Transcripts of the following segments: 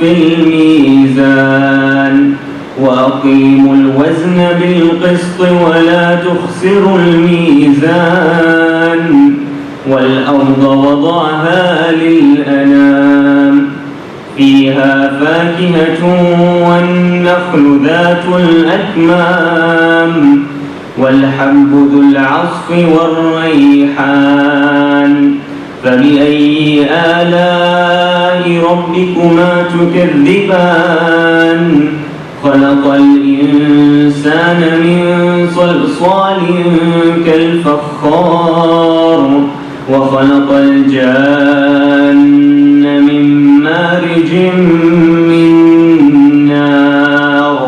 في الميزان وأقيموا الوزن بالقسط ولا تخسروا الميزان والأرض وضعها للأنام فيها فاكهة والنخل ذات الأكمام والحب ذو العصف والريحان فبأي آلاء ربكما تكذبان خلق الإنسان من صلصال كالفخار وخلق الجان من مارج من نار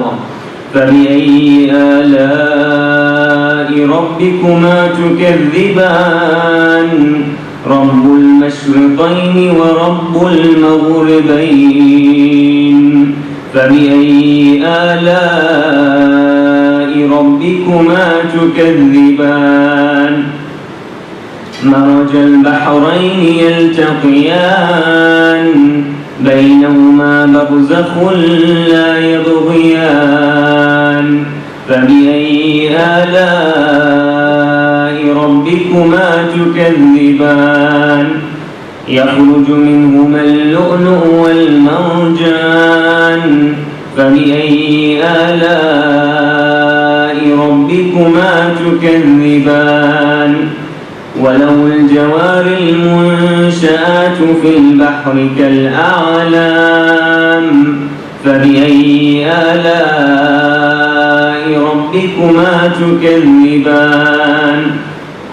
فبأي آلاء ربكما تكذبان رب المشرقين ورب المغربين فبأي آلاء ربكما تكذبان مرج البحرين يلتقيان بينهما برزخ لا يبغيان فبأي آلاء ربكما تكذبان يخرج منهما اللؤلؤ والمرجان فبأي آلاء ربكما تكذبان وله الجوار المنشآت في البحر كالأعلام فبأي آلاء ربكما تكذبان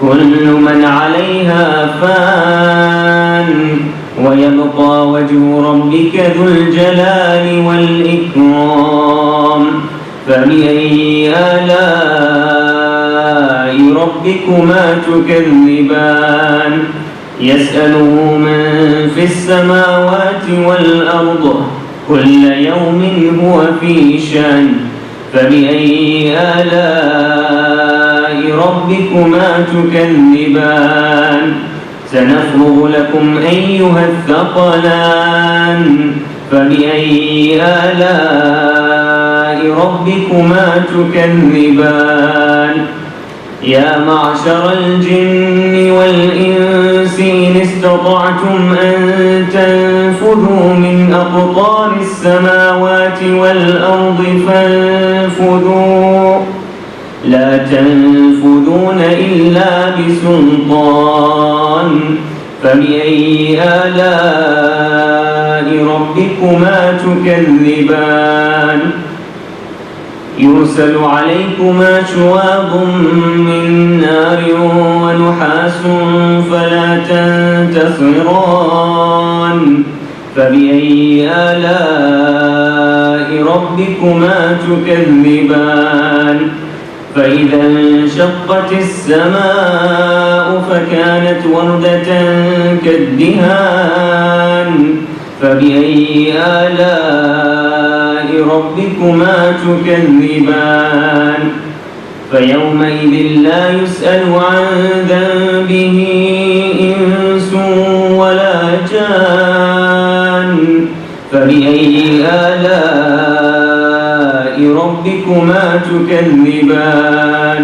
كل من عليها فان ويبقى وجه ربك ذو الجلال والإكرام فبأي آلاء ربكما تكذبان يسأله من في السماوات والأرض كل يوم هو في شأن فبأي آلاء ربكما تكذبان سنفرغ لكم أيها الثقلان فبأي آلاء ربكما تكذبان يا معشر الجن والإنس إن استطعتم أن تنفذوا من أقطار السماوات والأرض فانفذوا لا تنفذون إلا بسلطان فبأي آلاء ربكما تكذبان يرسل عليكما شواظ من نار ونحاس فلا تنتصران فبأي آلاء ربكما تكذبان فإذا انشقت السماء فكانت وردة كالدهان فبأي آلاء ربكما تكذبان فيومئذ لا يسأل عن ذنبه إنس ولا جان فبأي آلاء ربكما تكذبان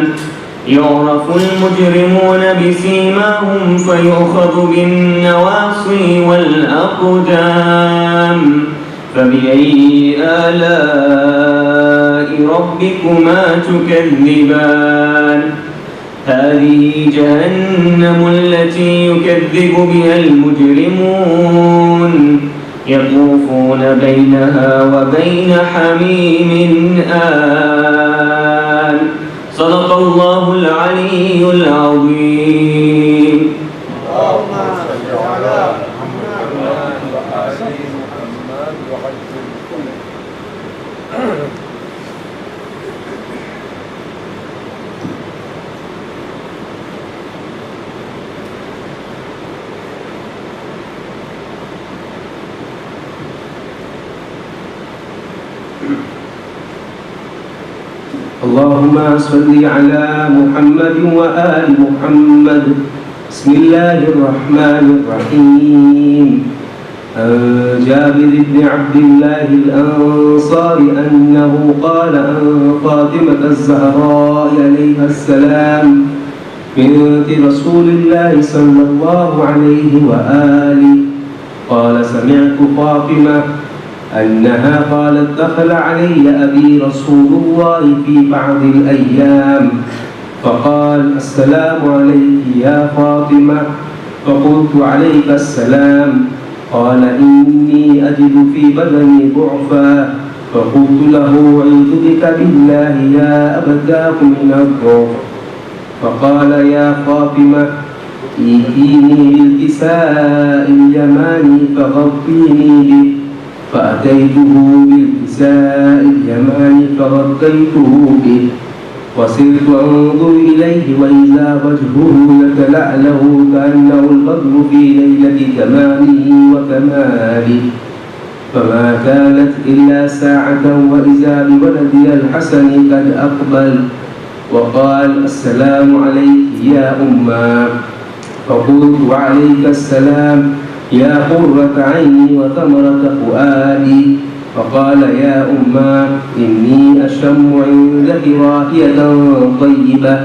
يعرف المجرمون بسيماهم فيؤخذ بالنواصي والأقدام فبأي آلاء ربكما تكذبان هذه جهنم التي يكذب بها المجرمون يطوفون بينها وبين حميم آن صدق الله العلي العظيم. اللهم صل على محمد وآل محمد وعجل كله. اللهم صل على محمد وآل محمد. بسم الله الرحمن الرحيم. عن جابر بن عبد الله الأنصاري أنه قال عن فاطمة الزهراء عليها السلام بنت رسول الله صلى الله عليه وآله قال سمعت فاطمة أنها قالت دخل علي أبي رسول الله في بعض الأيام فقال السلام عليك يا فاطمة فقلت عليك السلام قال إني أجد في بدني ضعفا فقلت له أعوذ بك بالله يا أبتاه من الضعف فقال يا فاطمة ائتيني بالكساء اليماني فغطيني به فأتيته بالكساء اليماني فغطيته به وصرت أنظر إليه وإذا وجهه يتلألأ كأنه البدر في ليلة تمامه وكماله فما كانت إلا ساعة وإذا بولدي الحسن قد أقبل وقال السلام عليك يا أمّا فقلت وعليك السلام يا قرة عيني وثمرة فؤادي فقال يا أمّا إني أشم عندك راحية طيبة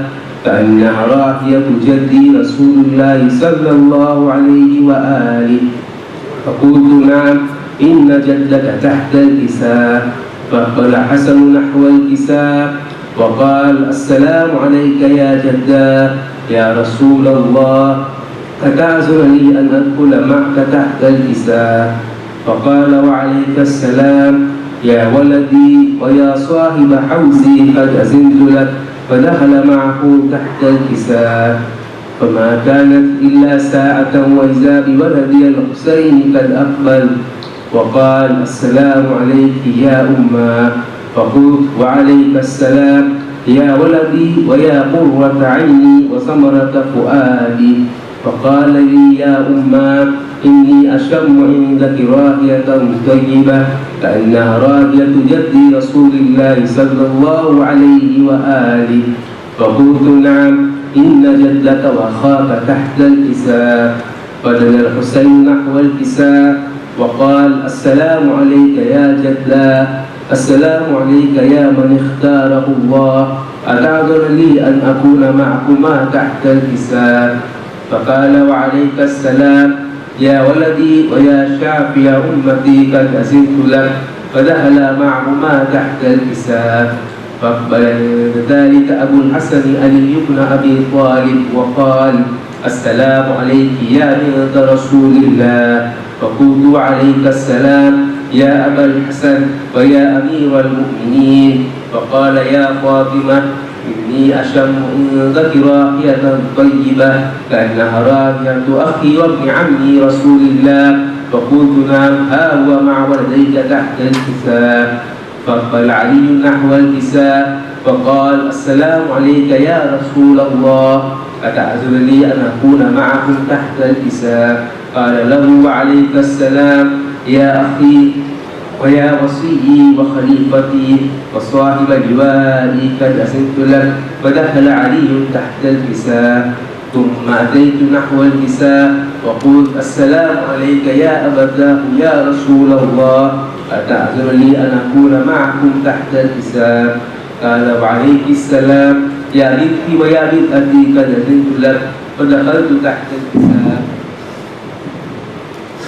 كأنها راحية جدي رسول الله صلى الله عليه وآله فقلت نعم إن جدك تحت الكساء فأقبل حسن نحو الكساء وقال السلام عليك يا جدا يا رسول الله أتعذر لي أن أدخل معك تحت الكساء فقال وعليك السلام يا ولدي ويا صاحب حوزي قد أذنت لك فدخل معه تحت الكساء فما كانت إلا ساعة وإذا بولدي الحسين قد أقبل وقال السلام عليك يا أمّا فقلت وعليك السلام يا ولدي ويا قرة عيني وثمرة فؤادي فقال لي يا أمّا إني أشم عندك راحية طيبة كأنها راحية جدي رسول الله صلى الله عليه وآله فقلت نعم إن جدك وأخاك تحت الكساء فدنا الحسين نحو الكساء وقال السلام عليك يا جدا السلام عليك يا من اختاره الله أتعذر لي أن أكون معكما تحت الكساء فقال وعليك السلام يا ولدي ويا شافي أمتي قد أذنت لك فدخل معهما تحت الكساء فأقبل ذلك أبو الحسن علي بن أبي طالب وقال السلام عليك يا بنت رسول الله فقلت وعليك السلام يا أبا الحسن ويا أمير المؤمنين فقال يا فاطمة إني أشم عندك راحية طيبة كأنها راحية أخي وابن عمي رسول الله فقلت نعم ها هو مع ولديك تحت الكساء فأقبل علي نحو الكساء فقال السلام عليك يا رسول الله أتعذر لي أن أكون معكم تحت الكساء قال له وعليك السلام يا أخي ويا وصيي وخليفتي وصاحب لوائي قد أذنت لك فدخل علي تحت الكساء ثم أتيت نحو الكساء وقلت السلام عليك يا أبتاه يا رسول الله أتعذر لي أن أكون معكم تحت الكساء قال وعليك السلام يا بنتي ويا بنتي قد أذنت لك فدخلت تحت الكساء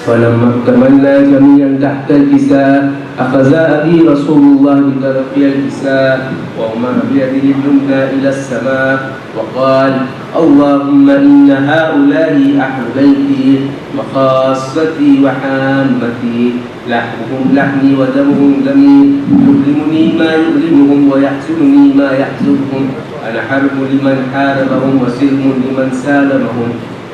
فلما اكتملنا جميعا تحت الكساء أخذ أبي رسول الله بطرفي الكساء وأمر بيده اليمنى إلى السماء وقال اللهم إن هؤلاء أهل بيتي وخاصتي وحامتي لحمهم لحمي ودمهم دمي يؤلمني ما يؤلمهم ويحزنني ما يحزنهم أنا حرب لمن حاربهم وسلم لمن سالمهم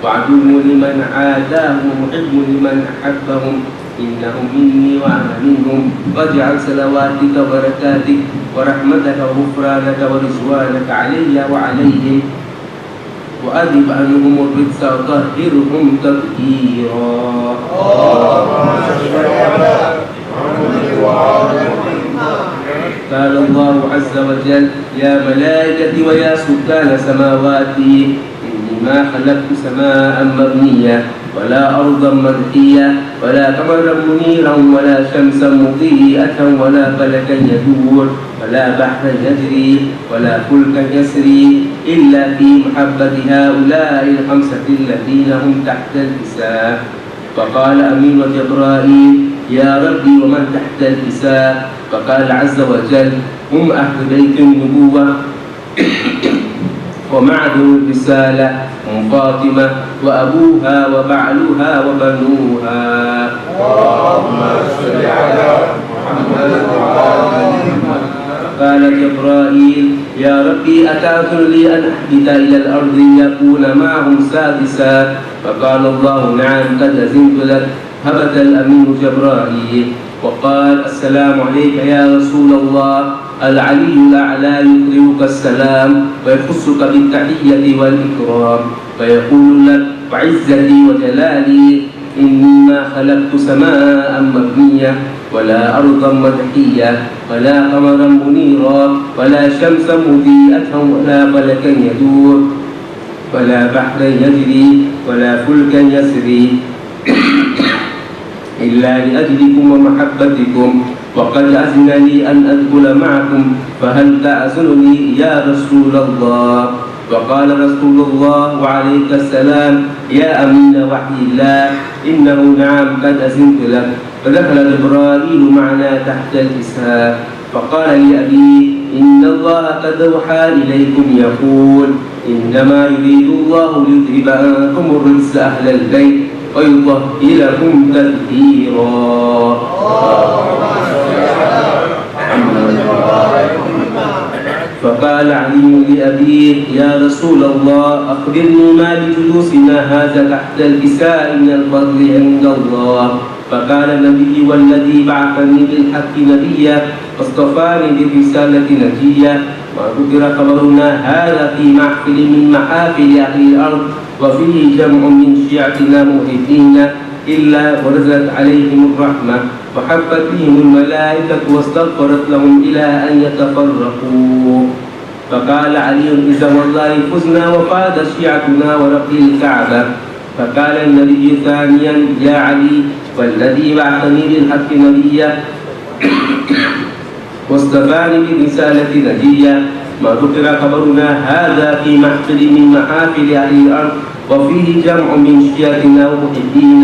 وعدو لمن عاداهم ومحب لمن أحبهم إنهم مني وأنا منهم واجعل صلواتك وبركاتك ورحمتك وغفرانك ورضوانك علي وعليهم وأذب عنهم الرجس وطهرهم تطهيرا. قال الله عز وجل يا ملائكتي ويا سكان سماواتي ما خلقت سماء مبنية ولا أرضا مرئية ولا قمرا منيرا ولا شمسا مضيئة ولا فلكا يدور ولا بحرا يجري ولا فلكا يسري إلا في محبة هؤلاء الخمسة الذين هم تحت الكساء. فقال أمين جبرائيل: يا ربي ومن تحت الكساء؟ فقال عز وجل: هم أهل بيت النبوة ومعدن الرسالة، هم فاطمة وأبوها وبعلها وبنوها. اللهم صل على محمد وعلى محمد. قال جبرائيل: يا ربي أتأذن لي أن أحبط إلى الأرض يكون معهم سادسا؟ فقال الله: نعم قد أذنت لك. هبط الأمين جبرائيل وقال: السلام عليك يا رسول الله. العلي الأعلى يقرئك السلام ويخصك بالتحية والإكرام فيقول لك: وعزتي وجلالي إني ما خلقت سماء مبنية ولا أرضا مدحية ولا قمرا منيرا ولا شمسا مضيئة ولا فلكا يدور ولا بحرا يجري ولا فلكا يسري إلا لأجلكم ومحبتكم، وقد أذن لي أن أدخل معكم، فهل تأذنني يا رسول الله؟ وقال رسول الله وعليك السلام: يا أمين وحي الله، إنه نعم قد أذنت لك. فدخل جبرائيل معنا تحت الكساء فقال لأبي: إن الله قد أوحى إليكم يقول: إنما يريد الله ليذهب عنكم الرجس أهل البيت ويطهركم تطهيرا. فقال علي لأبيه: يا رسول الله أخبرني ما لجلوسنا هذا تحت الكساء من الفضل عند الله. فقال النبي: والذي بعثني بالحق نبيا واصطفاني بالرسالة نجيا، ما ذكر خبرنا هذا في محفل من محافل أهل الأرض وفيه جمع من شيعتنا مؤمنين إلا ونزلت عليهم الرحمة وحفت بهم الملائكة واستغفرت لهم إلى أن يتفرقوا. فقال علي: إذا والله فزنا وفاز شيعتنا ورب الكعبة. فقال النبي ثانيا: يا علي، والذي بعثني بالحق نبيا واصطفاني برسالة نجيا، ما ذكر خبرنا هذا في محفل من محافل أهل الأرض وفيه جمع من شيعتنا ومحبين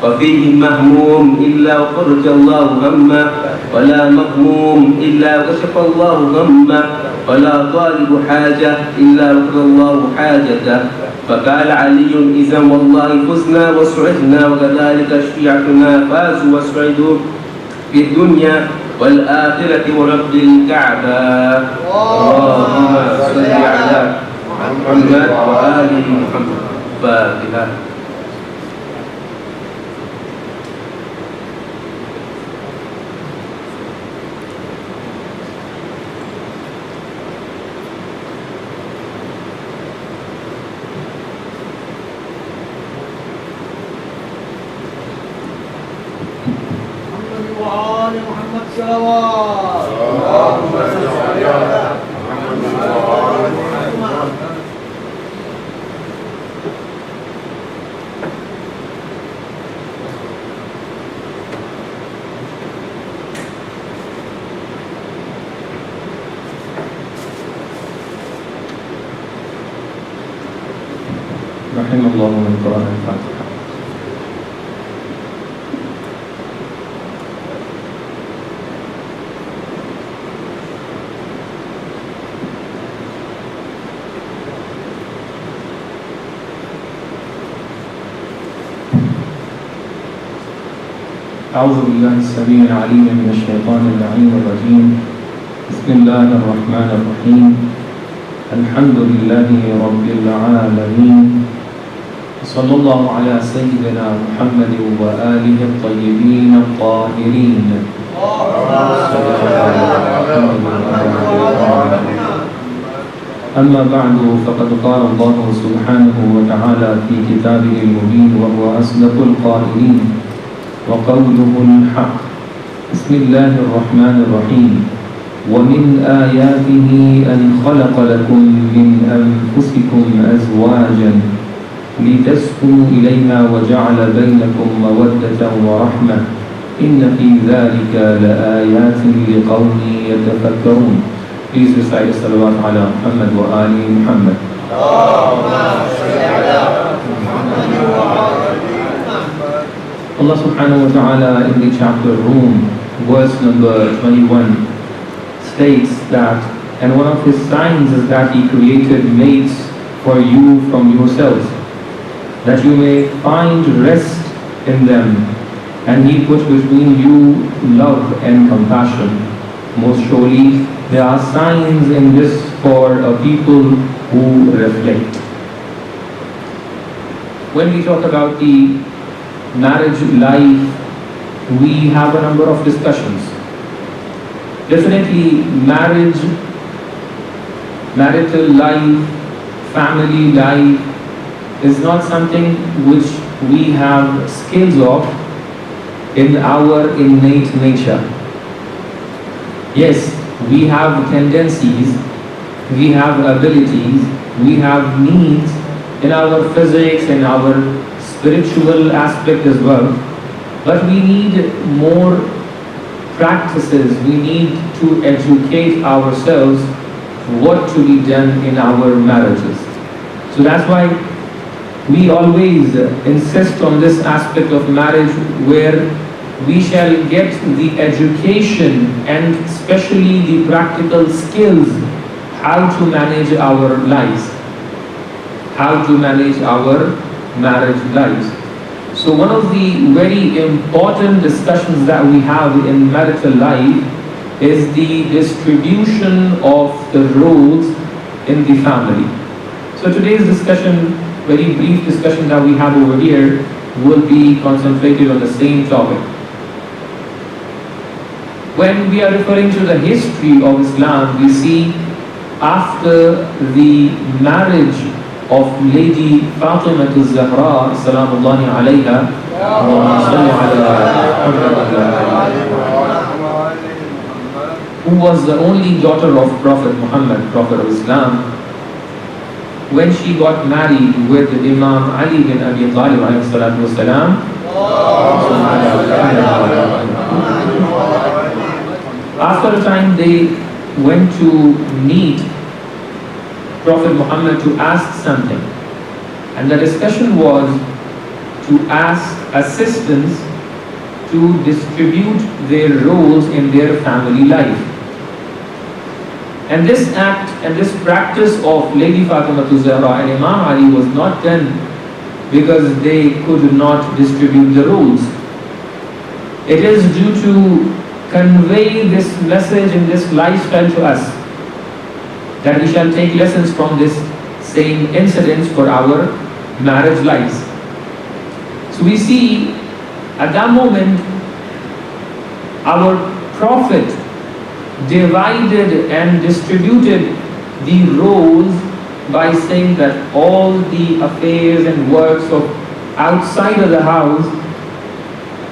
وفيه مهموم إلا وفرج الله همه ولا مغموم إلا وكشف الله همه ولا طالب حاجة إلا وقضى الله حاجته. فقال علي: إذا والله فزنا وسعدنا وكذلك شيعتنا فازوا وسعدوا في الدنيا والآخرة ورب الكعبة. اللهم صل على محمد وآل محمد. فاتحة. محمد صلوات. اللهم صل على محمد وعلى محمد. رحم الله من قرأ الفاتحة. أعوذ بالله السميع العليم من الشيطان اللعين الرجيم. بسم الله الرحمن الرحيم. الحمد لله رب العالمين، صلى الله على سيدنا محمد وآله الطيبين الطاهرين. أما بعد، فقد قال الله سبحانه وتعالى في كتابه المبين وهو أصدق القائلين وقوله الحق. بسم الله الرحمن الرحيم. ومن آياته أن خلق لكم من أنفسكم أزواجا لتسكنوا إليها وجعل بينكم مودة ورحمة إن في ذلك لآيات لقوم يتفكرون. Please recite salawat ala Muhammad wa ali Muhammad. Allah subhanahu wa ta'ala in the chapter Rum, verse number 21, states that, and one of his signs is that he created mates for you from yourselves, that you may find rest in them, and he put between you love and compassion. Most surely there are signs in this for a people who reflect. When we talk about the marriage life, we have a number of discussions. Definitely marriage, marital life, family life is not something which we have skills of in our innate nature. Yes, we have tendencies, we have abilities, we have needs in our physics and our spiritual aspect as well, but we need more practices. We need to educate ourselves what to be done in our marriages. So that's why we always insist on this aspect of marriage, where we shall get the education and especially the practical skills how to manage our lives, how to manage our marriage lives. So one of the very important discussions that we have in marital life is the distribution of the roles in the family. So today's discussion, very brief discussion that we have over here, will be concentrated on the same topic. When we are referring to the history of Islam, we see after the marriage of Lady Fatima al-Zahra, salamullahi alayha, who was the only daughter of Prophet Muhammad, Prophet of Islam, when she got married with Imam Ali bin Abi Talib alayhi salatu wasalam, after a time they went to meet Prophet Muhammad to ask something, and the discussion was to ask assistance to distribute their roles in their family life. And this act and this practice of Lady Fatima al-Zahra and Imam Ali was not done because they could not distribute the roles. It is due to convey this message and this lifestyle to us, that we shall take lessons from this same incidents for our marriage lives. So we see at that moment our Prophet divided and distributed the roles by saying that all the affairs and works of outside of the house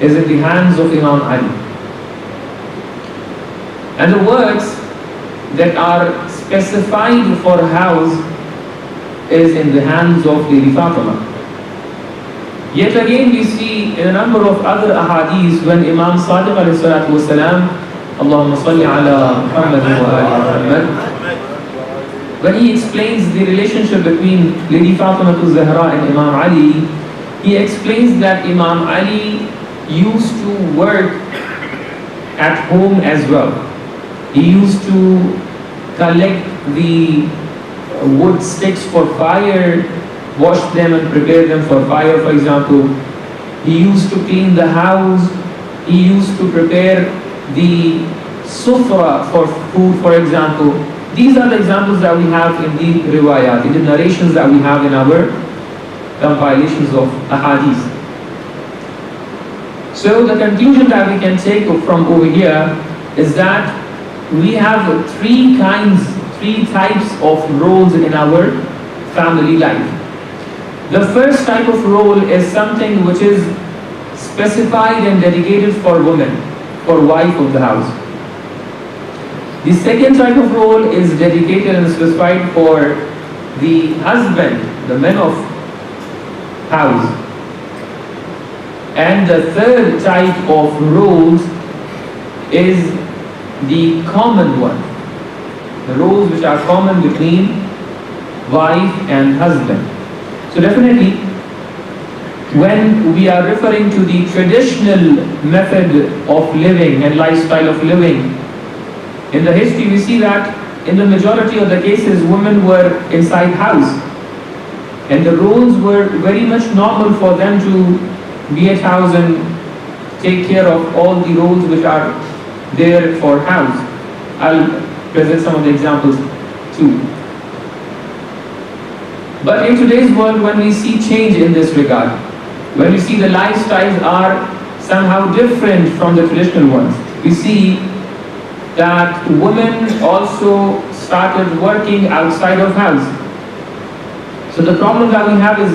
is in the hands of Imam Ali, and the works that are specified for house is in the hands of Lady Fatima. Yet again we see in a number of other ahadith when Imam Sadiq alayhi salatu wasalam, Allahumma salli ala Muhammad wa ali Muhammad, when he explains the relationship between Lady Fatima al-Zahra and Imam Ali, he explains that Imam Ali used to work at home as well. He used to collect the wood sticks for fire, wash them and prepare them for fire, for example. He used to clean the house. He used to prepare the sufra for food, for example. These are the examples that we have in the riwayat, in the narrations that we have in our compilations of ahadith. So the conclusion that we can take from over here is that we have three types of roles in our family life. The first type of role is something which is specified and dedicated for women, for wife of the house. The second type of role is dedicated and specified for the husband, the men of house. And the third type of roles is the common one. The roles which are common between wife and husband. So definitely, when we are referring to the traditional method of living and lifestyle of living, in the history we see that in the majority of the cases women were inside house, and the roles were very much normal for them to be at house and take care of all the roles which are there for house. I'll present some of the examples too. But in today's world, when we see change in this regard, when we see the lifestyles are somehow different from the traditional ones, we see that women also started working outside of house. So the problem that we have is,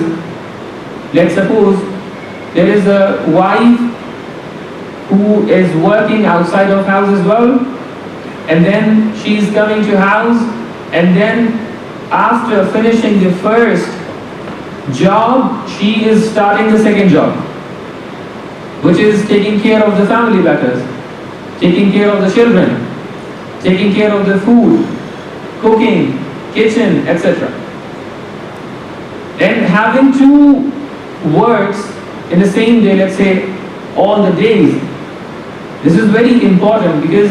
let's suppose there is a wife who is working outside of house as well, and then she is coming to house, and then after finishing the first job, she is starting the second job, which is taking care of the family matters, taking care of the children, taking care of the food, cooking, kitchen, etc. And having two works in the same day, let's say all the days, this is very important, because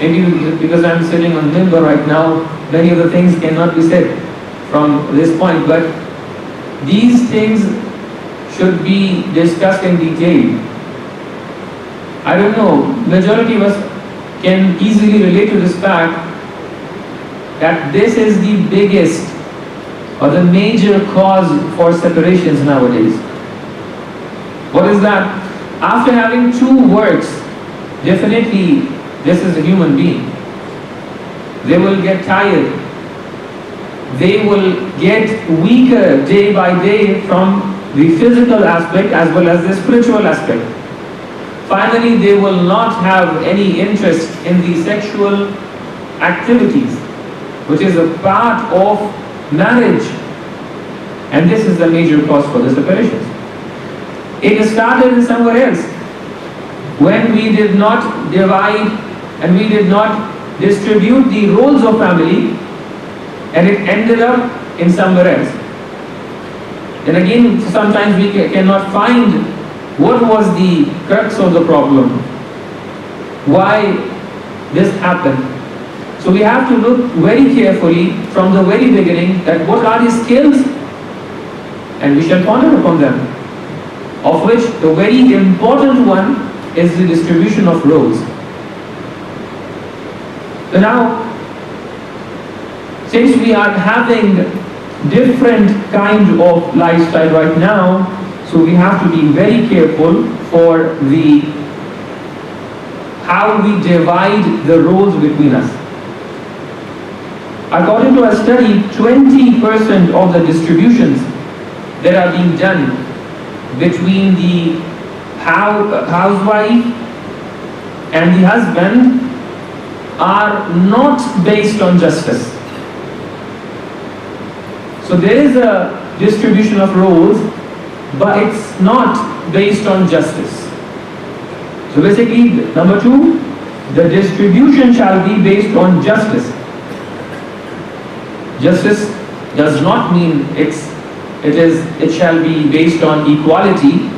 maybe because I'm sitting on Mimbar right now, many of the things cannot be said from this point, but these things should be discussed in detail. I don't know, majority of us can easily relate to this fact that this is the biggest or the major cause for separations nowadays. What is that? After having two works, definitely this is a human being. They will get tired. They will get weaker day by day from the physical aspect as well as the spiritual aspect. Finally, they will not have any interest in the sexual activities, which is a part of marriage. And this is the major cause for the separations. It started somewhere else, when we did not divide and we did not distribute the roles of family, and it ended up in somewhere else. Then again, sometimes we cannot find what was the crux of the problem, why this happened. So we have to look very carefully from the very beginning that what are the skills, and we shall ponder upon them, of which the very important one is the distribution of roles. So now, since we are having different kind of lifestyle right now, so we have to be very careful for the how we divide the roles between us. According to a study, 20% of the distributions that are being done between the housewife and the husband are not based on justice. So there is a distribution of roles, but it's not based on justice. So basically, number two, the distribution shall be based on justice. Justice does not mean it shall be based on equality.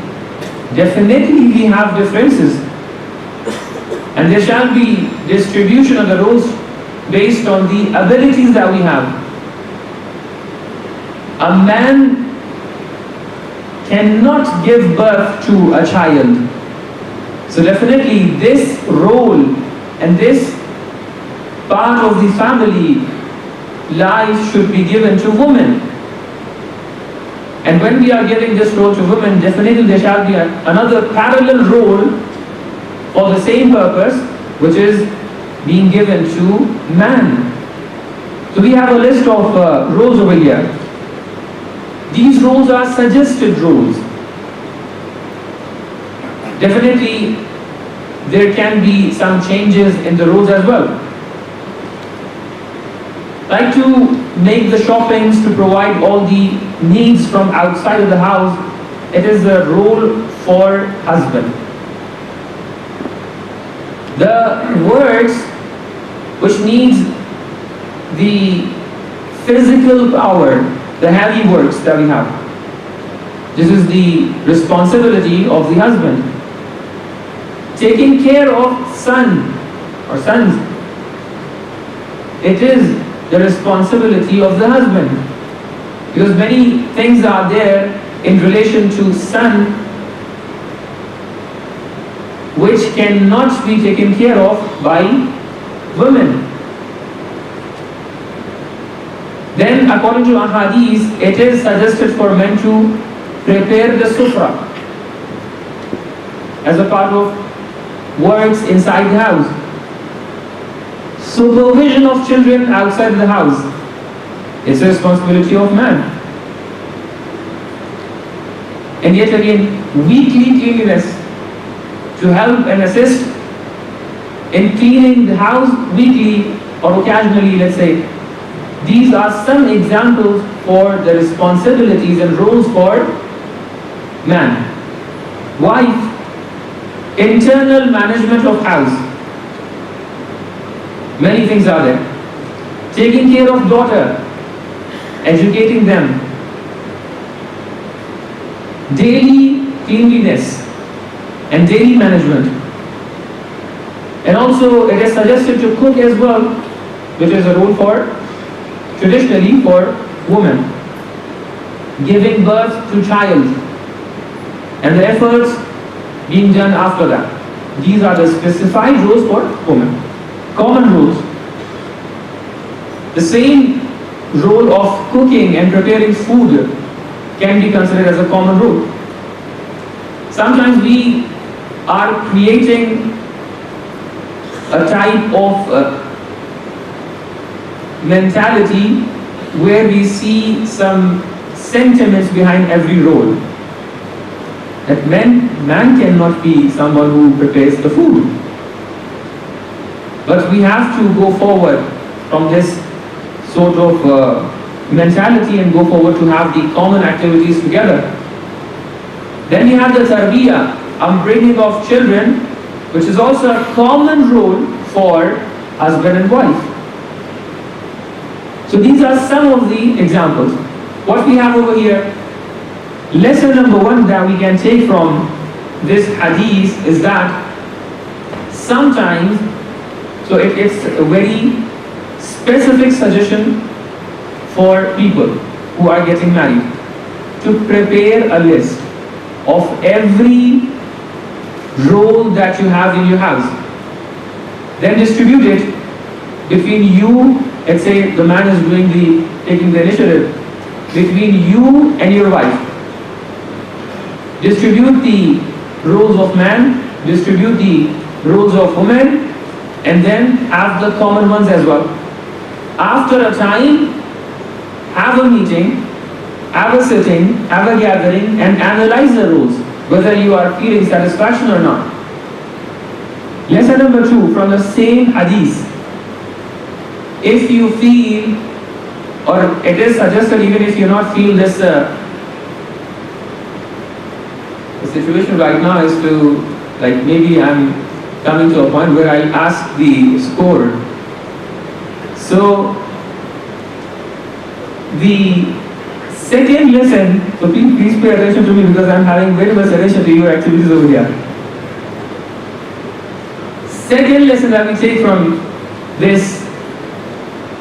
Definitely we have differences, and there shall be distribution of the roles based on the abilities that we have. A man cannot give birth to a child. So definitely this role and this part of the family life should be given to women. And when we are giving this role to women, definitely there shall be another parallel role for the same purpose, which is being given to man. So we have a list of roles over here. These roles are suggested roles. Definitely there can be some changes in the roles as well. Like to make the shoppings, to provide all the needs from outside of the house, it is a role for husband. The works which needs the physical power, the heavy works that we have, this is the responsibility of the husband. Taking care of son or sons, it is the responsibility of the husband. Because many things are there in relation to son which cannot be taken care of by women. Then according to ahadith, it is suggested for men to prepare the sufra as a part of works inside the house. Supervision of children outside the house, it's a responsibility of man. And yet again, weekly cleanliness, to help and assist in cleaning the house weekly or occasionally, let's say. These are some examples for the responsibilities and roles for man. Wife, internal management of house. Many things are there. Taking care of daughter, educating them. Daily cleanliness and daily management. And also it is suggested to cook as well, which is a role for, traditionally for women. Giving birth to child and the efforts being done after that. These are the specified roles for women. Common rules. The same role of cooking and preparing food can be considered as a common role. Sometimes we are creating a type of mentality where we see some sentiments behind every role. That man cannot be someone who prepares the food. But we have to go forward from this sort of mentality and go forward to have the common activities together. Then we have the tarbiyah, upbringing of children, which is also a common role for husband and wife. So these are some of the examples. What we have over here, lesson number one that we can take from this hadith is that sometimes, so it's a very specific suggestion for people who are getting married to prepare a list of every role that you have in your house. Then distribute it between you. Let's say the man is taking the initiative, between you and your wife. Distribute the roles of man, distribute the roles of women, and then have the common ones as well. After a time, have a meeting, have a sitting, have a gathering, and analyze the roles, whether you are feeling satisfaction or not. Lesson number two from the same hadith. If you feel, or it is suggested even if you not feel this, the situation right now is to, like maybe I'm coming to a point where I'll ask the score. So, the second lesson, so please pay attention to me because I'm having very much attention to your activities over here. Second lesson that we take from this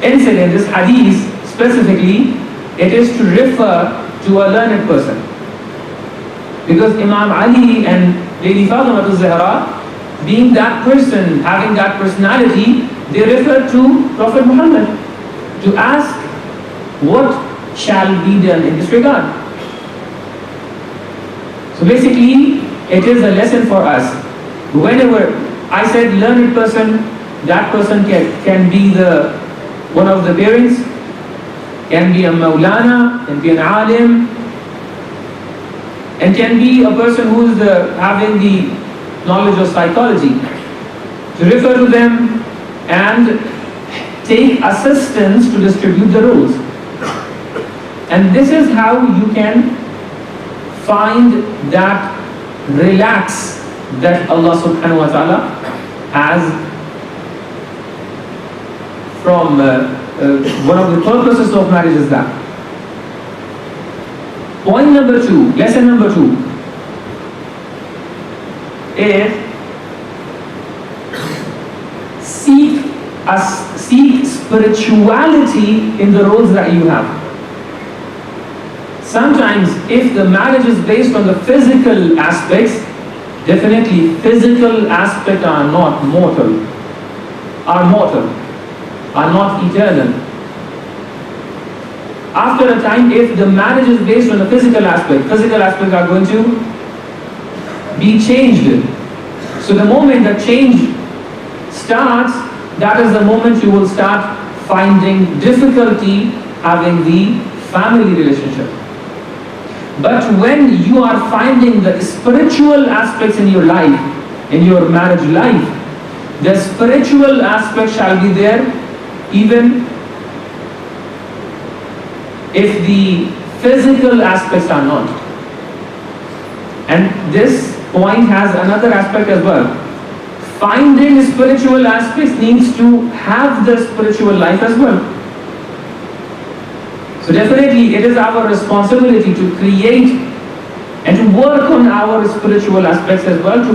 incident, this hadith specifically, it is to refer to a learned person. Because Imam Ali and Lady Fatima Tahera, being that person, having that personality, they refer to Prophet Muhammad to ask what shall be done in this regard. So basically, it is a lesson for us. Whenever I said learned person, that person can be one of the parents, can be a Maulana, can be an Alim, and can be a person who is having the knowledge of psychology. To refer to them and take assistance to distribute the roles. And this is how you can find that relax that Allah subhanahu wa ta'ala has from one of the purposes of marriage is that. Point number 2, lesson number 2 is seek spirituality in the roles that you have. Sometimes if the marriage is based on the physical aspects, definitely physical aspects are not mortal, are not eternal. After a time, if the marriage is based on the physical aspects are going to be changed. So the moment the change starts, that is the moment you will start finding difficulty having the family relationship. But when you are finding the spiritual aspects in your life, in your marriage life, the spiritual aspect shall be there even if the physical aspects are not. And this point has another aspect as well. Finding spiritual aspects needs to have the spiritual life as well. So definitely it is our responsibility to create and to work on our spiritual aspects as well, to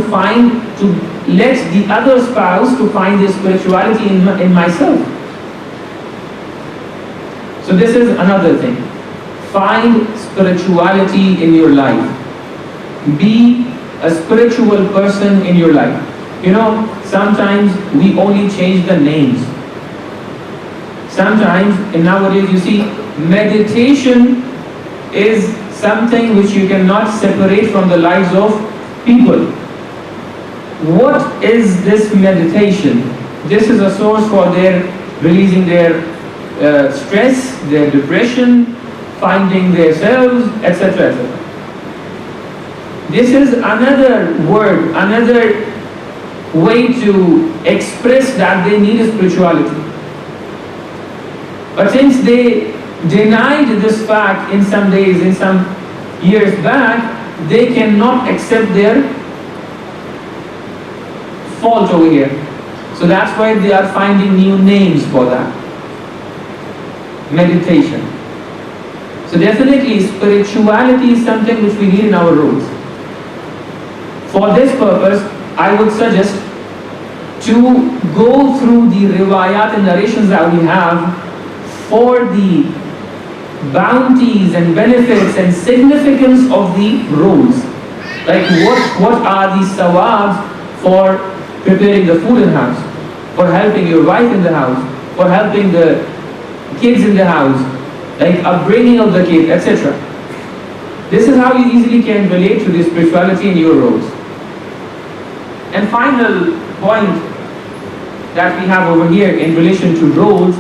let the other spouse to find the spirituality in myself. So this is another thing. Find spirituality in your life. Be a spiritual person in your life. You know, sometimes we only change the names. Sometimes, in nowadays you see, meditation is something which you cannot separate from the lives of people. What is this meditation? This is a source for their releasing their stress, their depression, finding themselves, etc., etc. This is another word, another way to express that they need spirituality. But since they denied this fact in some days, in some years back, they cannot accept their fault over here. So that's why they are finding new names for that. Meditation. So definitely spirituality is something which we need in our roles. For this purpose, I would suggest to go through the riwayat and narrations that we have for the bounties and benefits and significance of the roles. Like what are the sawabs for preparing the food in the house, for helping your wife in the house, for helping the kids in the house, like upbringing of the kids, etc. This is how you easily can relate to the spirituality in your roles. And final point that we have over here in relation to roles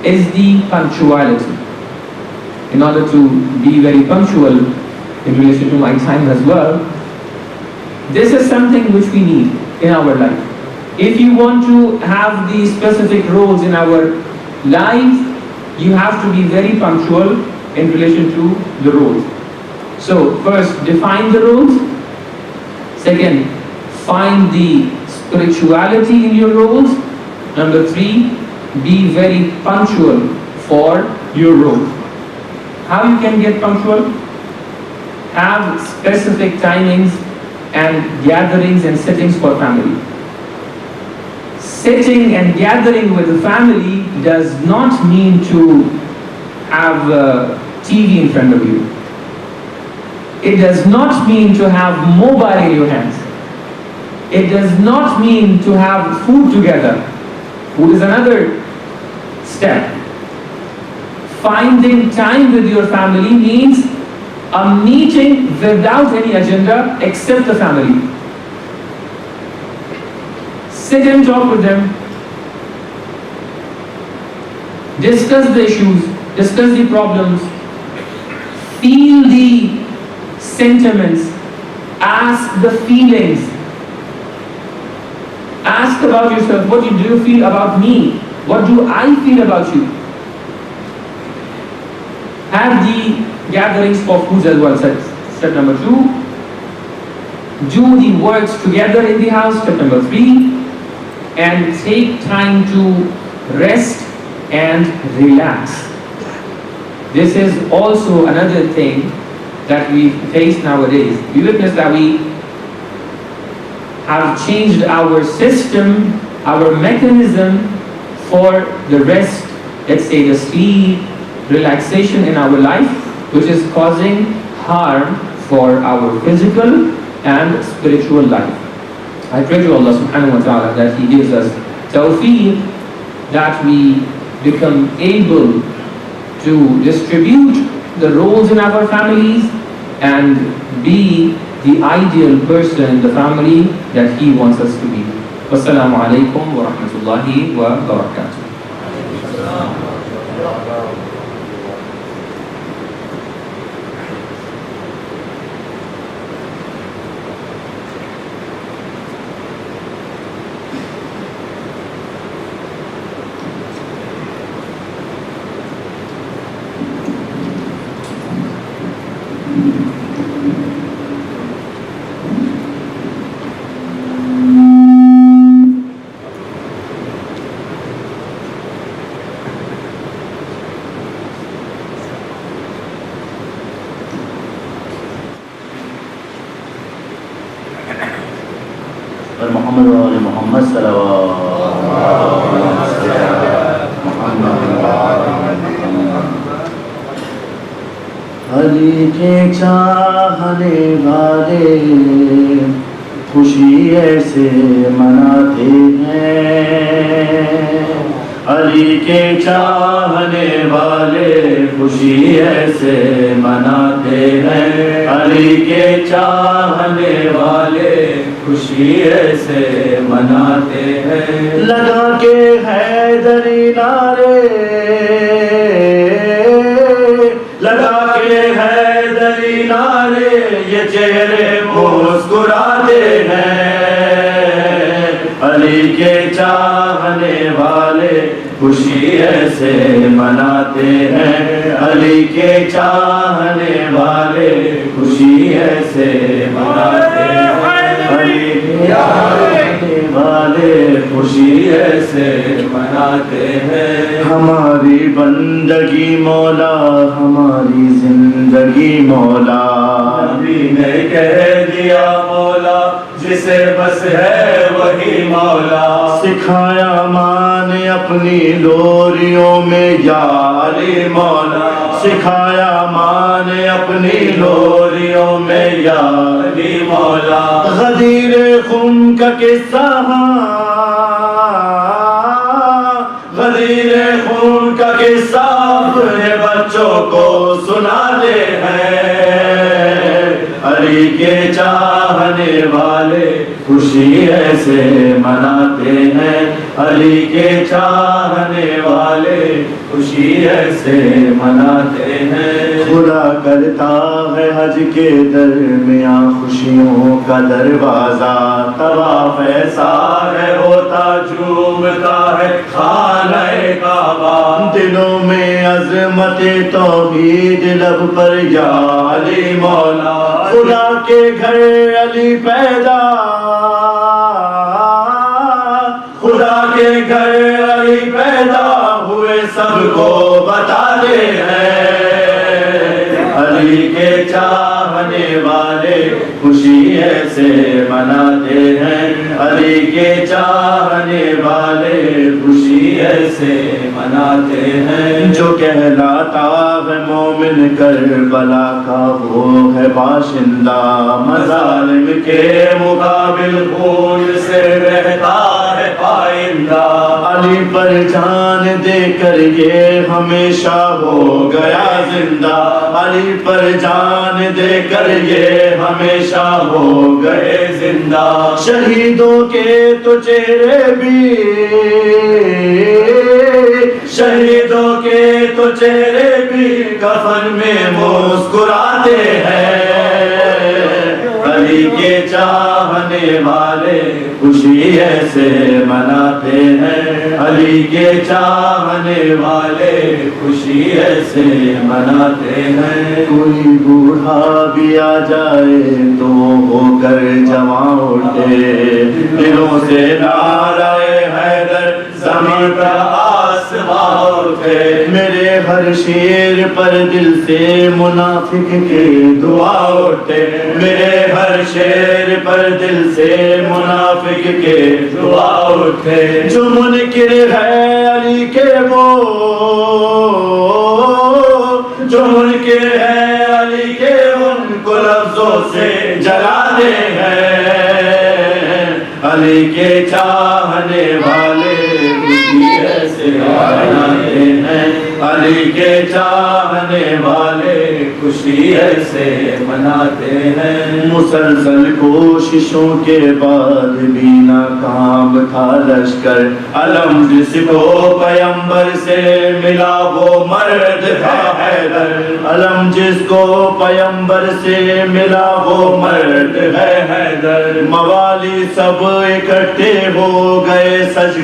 is the punctuality. In order to be very punctual in relation to my time as well, this is something which we need in our life. If you want to have the specific roles in our life, you have to be very punctual in relation to the roles. So first, define the roles. Second, find the spirituality in your roles. Number 3, be very punctual for your roles. How you can get punctual? Have specific timings and gatherings and sittings for family. Sitting and gathering with the family does not mean to have a TV in front of you. It does not mean to have mobile in your hands. It does not mean to have food together. Food is another step. Finding time with your family means a meeting without any agenda except the family. Sit and talk with them. Discuss the issues, discuss the problems, feel the sentiments, ask the feelings. Ask about yourself, what do you feel about me? What do I feel about you? have the gatherings for foods as well. Step number 2. Do the works together in the house. Step number 3. And take time to rest and relax. This is also another thing that we face nowadays. We witness that we have changed our system, our mechanism for the rest, let's say the sleep, relaxation in our life, which is causing harm for our physical and spiritual life. I pray to Allah subhanahu wa ta'ala that He gives us tawfiq, that we become able to distribute the roles in our families and be the ideal person in the family that He wants us to be. Wassalamu alaikum wa rahmatullahi wa barakatuh. محمد وآل محمد صلوات علی کے چاہنے والے خوشی ایسے مناتے ہیں، علی کے چاہنے والے خوشی ایسے مناتے ہیں، علی کے چاہنے والے خوشی ایسے مناتے ہیں، لگا کے حیدری نعرے، لگا کے حیدری نعرے، یہ چہرے مسکراتے ہیں، علی کے چاہنے والے خوشی ایسے مناتے ہیں، علی کے چاہنے والے خوشی ایسے مناتے ہیں، علی کے چاہنے والے خوشی ایسے مناتے ہیں، ہماری بندگی مولا، ہماری زندگی مولا، نبی نے کہہ دیا مولا، جسے بس ہے وہی مولا، سکھایا ماں نے اپنی لوریوں میں یا علی مولا، سکھایا ماں نے اپنی لوریوں میں یا علی مولا، غدیر خون کا قصہ، غدیر خون کا قصہ اپنے بچوں کو سناتے ہیں، علی کے چاہنے والے خوشی ایسے مناتے ہیں، علی کے چاہنے والے خوشی ایسے مناتے ہیں، خدا کرتا ہے حج کے درمیان خوشیوں کا دروازہ، طواف ایسا ہے ہوتا جھومتا ہے خانہ کعبہ، دلوں میں عظمت توحید لب پر یا علی مولا، خدا کے گھر علی پیدا، خدا کے گھر علی پیدا ہوئے سب کو بتاتے ہیں، علی کے چاہنے والے خوشی ایسے مناتے ہیں، علی کے چاہنے والے خوشی ایسے مناتے ہیں، جو کہلاتا ہے مومن کربلا کا وہ ہے باشندہ، مظالم کے مقابل خون سے رہتا ہے پائندہ، علی پر جان دے کر یہ ہمیشہ ہو گیا زندہ، علی پر جان دے کر یہ ہمیشہ ہو گئے زندہ، شہیدوں کے تو چہرے بھی، شہیدوں کے تو چہرے بھی کفن میں مسکراتے ہیں، علی کے چاہنے چاہنے والے خوشی ایسے مناتے ہیں، علی کے چاہنے والے خوشی ایسے مناتے ہیں۔ کوئی بوڑھا بھی آ جائے تو ہو کر جمع اٹھے، دلوں سے نعرہ حیدر زمین پر آسمان اٹھے، میرے ہر شیر پر دل سے منافق کے دعا اٹھے، میرے ہر شیر پر دل سے منافق کے دعا اٹھے۔ جو منکر ہے علی کے وہ، جو منکر ہے علی کے ان کو لفظوں سے جلاتے ہیں، علی کے چاہنے والے خوشی ایسے مناتے ہیں، علی کے چاہنے والے خوشی ایسے مناتے ہیں۔ مسلسل کوششوں کے بعد بھی ناکام تھا لشکر، علم جس کو پیمبر سے ملا وہ مرد تھا حیدر، علم جس کو پیمبر سے ملا وہ مرد ہے حیدر۔ موالی سب اکٹھے ہو گئے، سج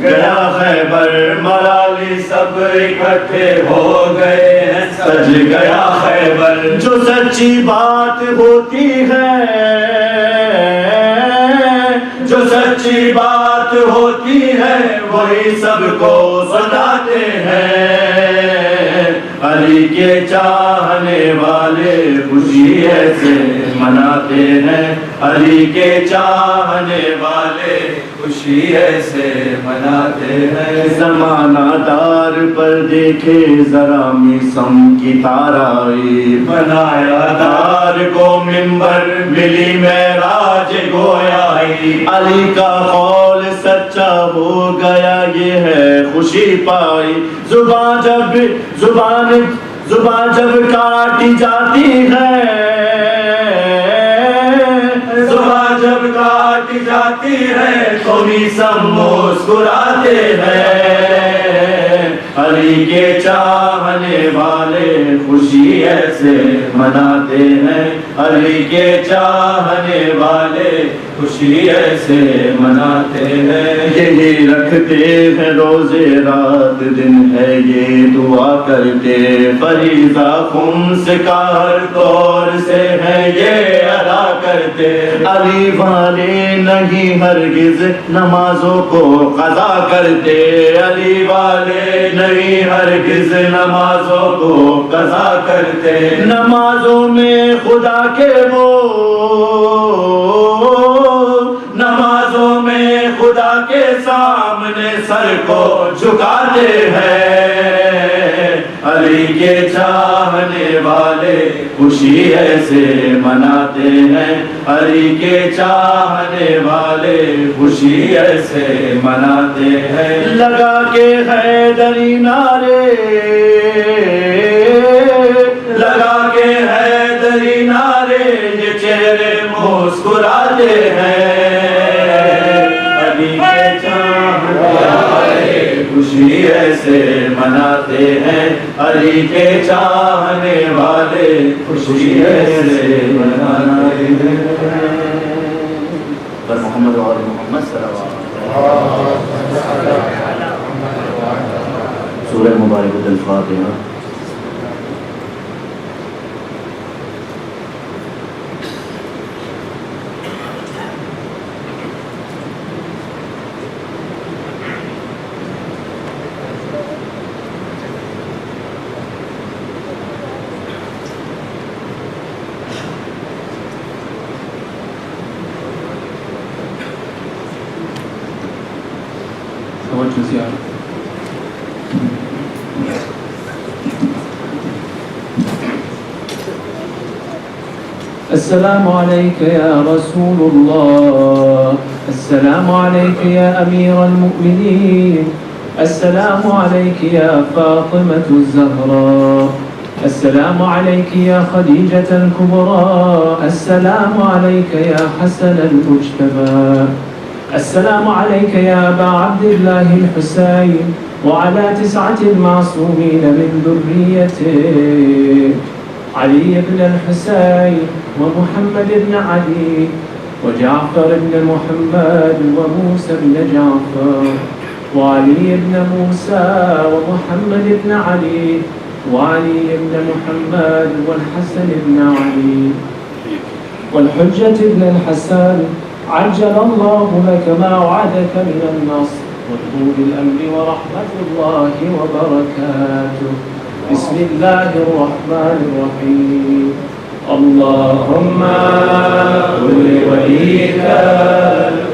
گیا خیبر، مرالی سب اکٹھے ہو گئے، سج گیا خیبر۔ جو سچی بات ہوتی ہے، جو سچی بات ہوتی ہے وہی سب کو سناتے ہیں، علی کے چاہنے والے خوشی ایسے مناتے ہیں، علی کے چاہنے والے خوشی ایسے مناتے ہیں۔ زمانہ دار پر دیکھے ذرا میسم کی تارائی، بنایا دار کو منبر ملی معراج گویائی، علی کا قول سچا ہو گیا یہ ہے خوشی پائی۔ زبان جب کاٹی جاتی ہے، زبان جب کاٹی جاتی ہے تو میسم مسکراتے ہیں، علی کے چاہنے والے خوشی ایسے مناتے ہیں، علی کے چاہنے والے خوشی ایسے مناتے ہیں۔ یہی رکھتے ہیں روزے رات دن ہے یہ دعا کرتے، فریضہ خمس کا ہر طور سے ہے یہ ادا کرتے، علی والے نہیں ہرگز نمازوں کو قضا کرتے، علی والے نہیں ہرگز نمازوں کو قضا کرتے۔ نمازوں میں خدا کے وہ، نمازوں میں خدا کے سامنے سر کو جھکاتے ہیں، علی کے چاہنے والے خوشی ایسے مناتے ہیں، علی کے چاہنے والے خوشی ایسے مناتے ہیں۔ لگا کے حیدری نعرے، لگا کے حیدری نعرے یہ چہرے مسکراتے ہیں، علی کے چاہنے والے خوشی ایسے مناتے ہیں، علی کے چاہنے والے خوشی ایسے مناتے ہیں۔ محمد اور محمد صلی اللہ علیہ وسلم۔ سورہ مبارکۃ الفاتحہ۔ السلام عليك يا رسول الله، السلام عليك يا أمير المؤمنين، السلام عليك يا فاطمة الزهراء، السلام عليك يا خديجة الكبرى، السلام عليك يا حسن المجتبى، السلام عليك يا أبا عبد الله الحسين وعلى 9 المعصومين من ذريته علي بن الحسين ومحمد بن علي وجعفر بن محمد وموسى بن جعفر وعلي بن موسى ومحمد بن علي وعلي بن محمد والحسن بن علي والحجة بن الحسن عجل الله لك ما وعدك من النصر وطول الأمر ورحمة الله وبركاته. بسم الله الرحمن الرحيم. اللهم كن لوليك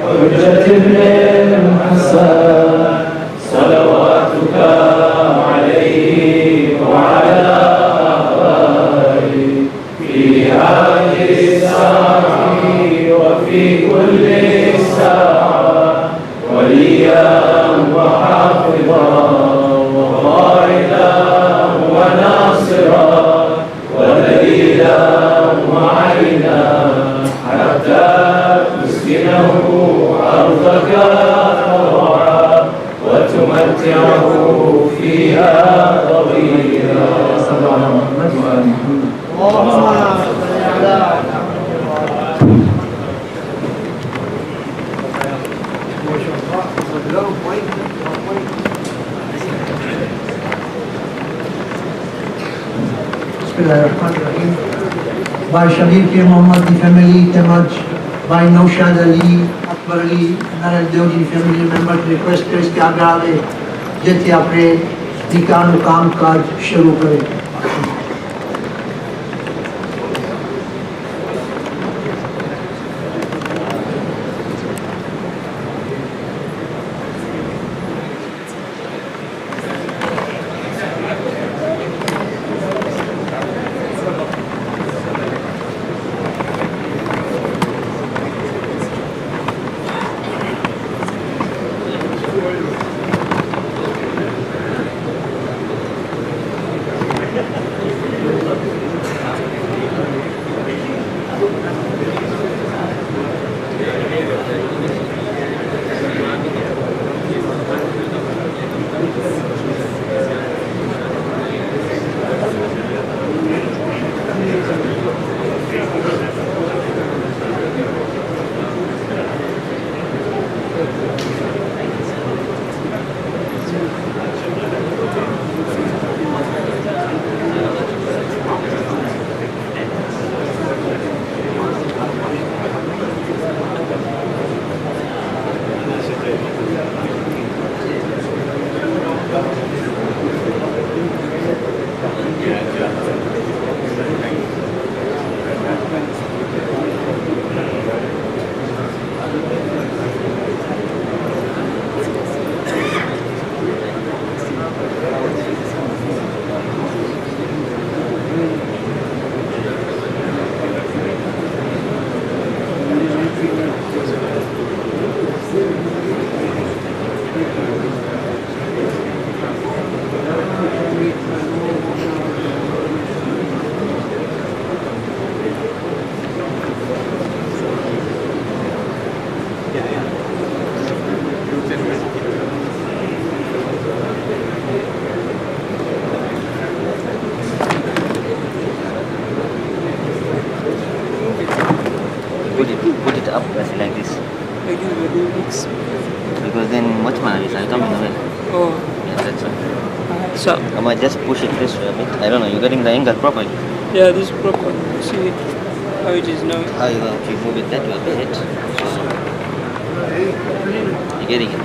الحجة بن الحسن صلواتك عليه وعلى آله في هذه الساعة وفي كل ساعة وليا وحافظا وقائدا وناصرا ودليلا وعينا حتى تسكنه أرضك طوعا وتمتعه فيها طويلا. صلى الله على محمد وآل محمد. اللهم صل على Bismillahirrahmanirrahim. By Shabir Pirmohamed family, Temaj, by Naushad Ali, Akbar Ali, Naral Dewji family members request કે આગળ આવે જેથી આપણે નિકાહનું કામકાજ શરૂ કરીએ. Put it up like this. Because then much more is coming away. Oh, Yeah, that's right. so I might just push it this way a bit. I don't know, you're getting the angle properly. yeah, this is proper. See how it is now. How you going to move it that way a bit? You're getting it.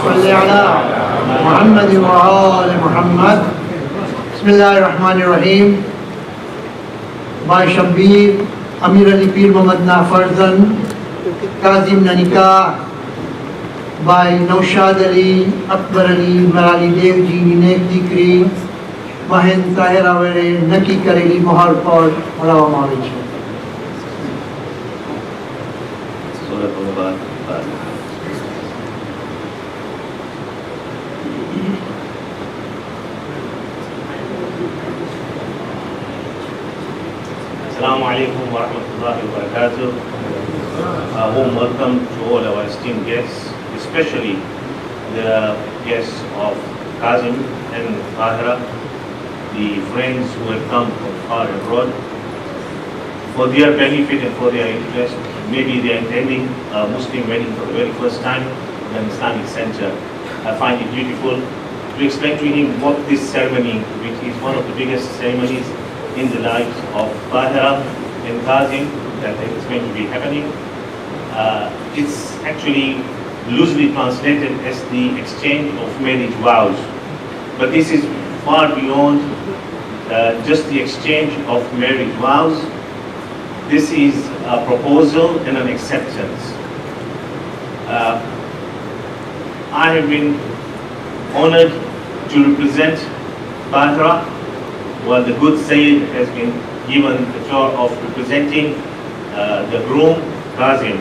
صل على محمد وآل محمد. Bismillahir Rahmanir Rahim. By Shabbir, Merali Pirmohamed na Farzan, Kazim na Nikkah, by Naushad Ali, Akbar Ali, Merali Devji ni nek dikri, Mahen Tahera vere naki kareli mohar par malawa mavic. Assalamu alaikum wa rahmatullahi wa barakatuh. A warm welcome to all our esteemed guests, especially the guests of Kazim and Tahera, the friends who have come from far abroad. For their benefit and for their interest, maybe they are attending a Muslim wedding for the very first time in an Islamic center. I find it beautiful to explain to him what this ceremony, which is one of the biggest ceremonies in the lives of Tahera and Kazim, that is going to be happening. It's actually loosely translated as the exchange of marriage vows. But this is far beyond just the exchange of marriage vows. This is a proposal and an acceptance. I have been honored to represent Tahera, while the good Sayyid has been given the job of representing the groom, Kazim.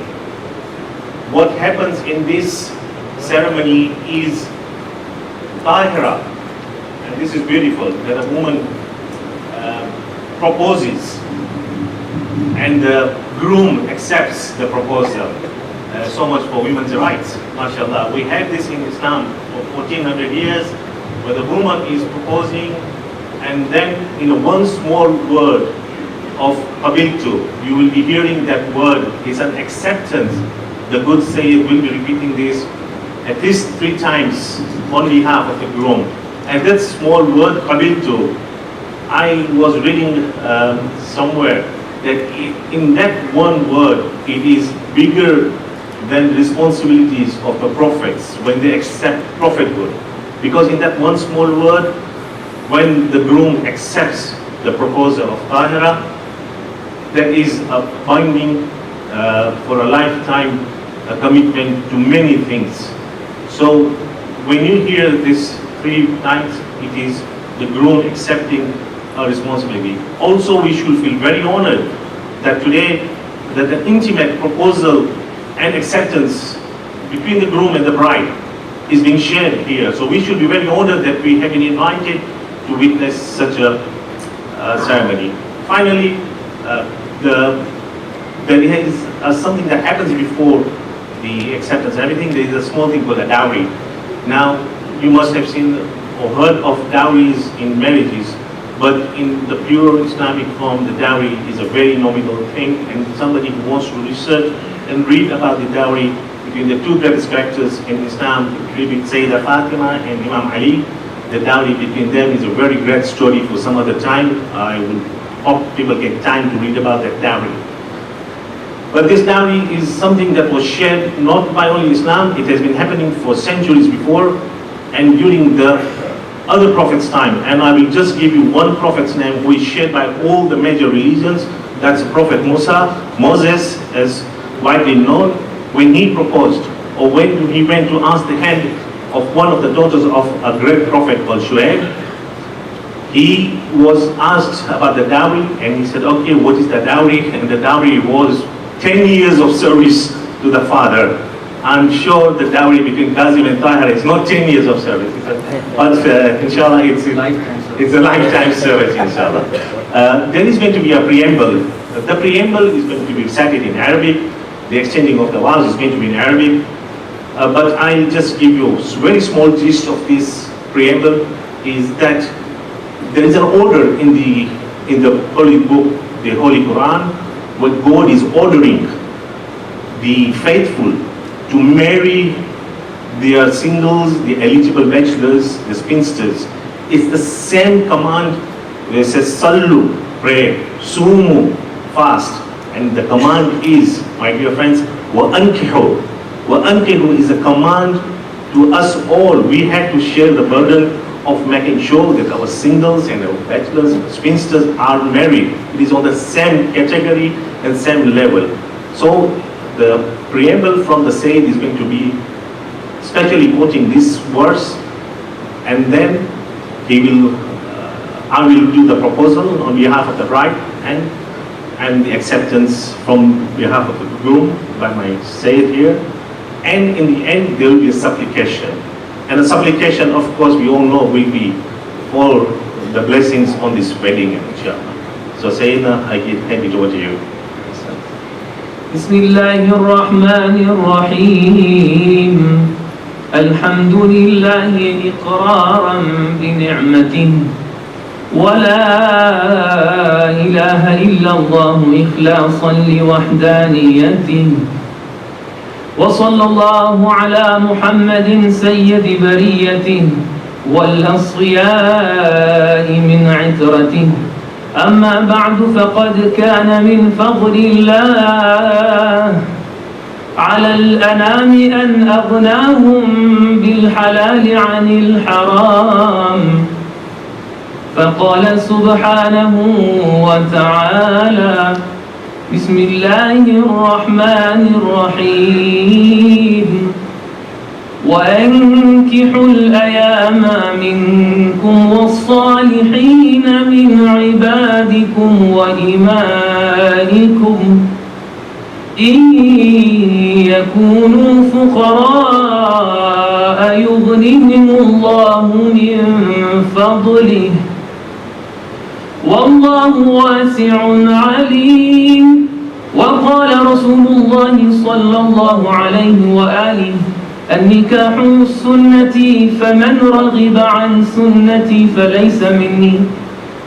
What happens in this ceremony is Tahera, and this is beautiful, that a woman proposes and the groom accepts the proposal. So much for women's rights, mashallah. We have this in Islam for 1400 years, where the woman is proposing, and then in one small word of qabiltu, you will be hearing that word is an acceptance. The good Sayyid will be repeating this at least 3 times on behalf of the groom. And that small word qabiltu, I was reading somewhere that in that one word, it is bigger than responsibilities of the prophets when they accept prophethood. Because in that one small word, when the groom accepts the proposal of Tahera, that is a binding for a lifetime commitment to many things. So when you hear this 3 times, it is the groom accepting a responsibility. Also, we should feel very honored that today that the intimate proposal and acceptance between the groom and the bride is being shared here. So we should be very honored that we have been invited to witness such a ceremony. Finally, there is something that happens before the acceptance and everything. There is a small thing called a dowry. Now, you must have seen or heard of dowries in marriages, but in the pure Islamic form, the dowry is a very nominal thing, and somebody who wants to research and read about the dowry between the 2 greatest characters in Islam, Sayyidah Fatima and Imam Ali, the dowry between them is a very great story for some other time. I will hope people get time to read about that dowry. But this dowry is something that was shared not by only Islam, it has been happening for centuries before and during the other prophets' time. And I will just give you one prophet's name who is shared by all the major religions. That's Prophet Moses, as widely known. When he proposed, or when he went to ask the hand of one of the daughters of a great prophet called Shuaib, he was asked about the dowry, and he said, okay, what is the dowry? And the dowry was 10 years of service to the father. I'm sure the dowry between Kazim and Tahera is not 10 years of service, but inshallah it's a lifetime service, inshallah. There is going to be a preamble. The preamble is going to be recited in Arabic. The exchanging of the vows is going to be in Arabic. But I'll just give you a very small gist of this preamble, is that there is an order in the Holy Book, the Holy Quran, where God is ordering the faithful to marry their singles, the eligible bachelors, the spinsters. It's the same command where it says Sallu, pray, Sumu, fast. And the command is, my dear friends, Wa ankihu. Wa ankihu is a command to us all, we had to share the burden of making sure that our singles and our bachelors and spinsters are married. It is on the same category and same level. So the preamble from the Sayyid is going to be especially quoting this verse, and then I will do the proposal on behalf of the bride and the acceptance from behalf of the groom by my Sayyid here. And in the end, there will be a supplication. And the supplication, of course, we all know will be for the blessings on this wedding, inshallah. So Sayyidina, I hand it over to you. بسم الله الرحمن الرحيم الحمد لله إقرارا بنعمته ولا إله إلا الله إخلاصا لوحدانيته وصلى الله على محمد سيد بريته والأصفياء من عترته أما بعد فقد كان من فضل الله على الأنام أن أغناهم بالحلال عن الحرام فقال سبحانه وتعالى بسم الله الرحمن الرحيم وأنكحوا الأيام منكم والصالحين من عبادكم وإمائكم إن يكونوا فقراء يغنهم الله من فضله والله واسع عليم وقال رسول الله صلى الله عليه وآله النكاح سنتي فمن رغب عن سنتي فليس مني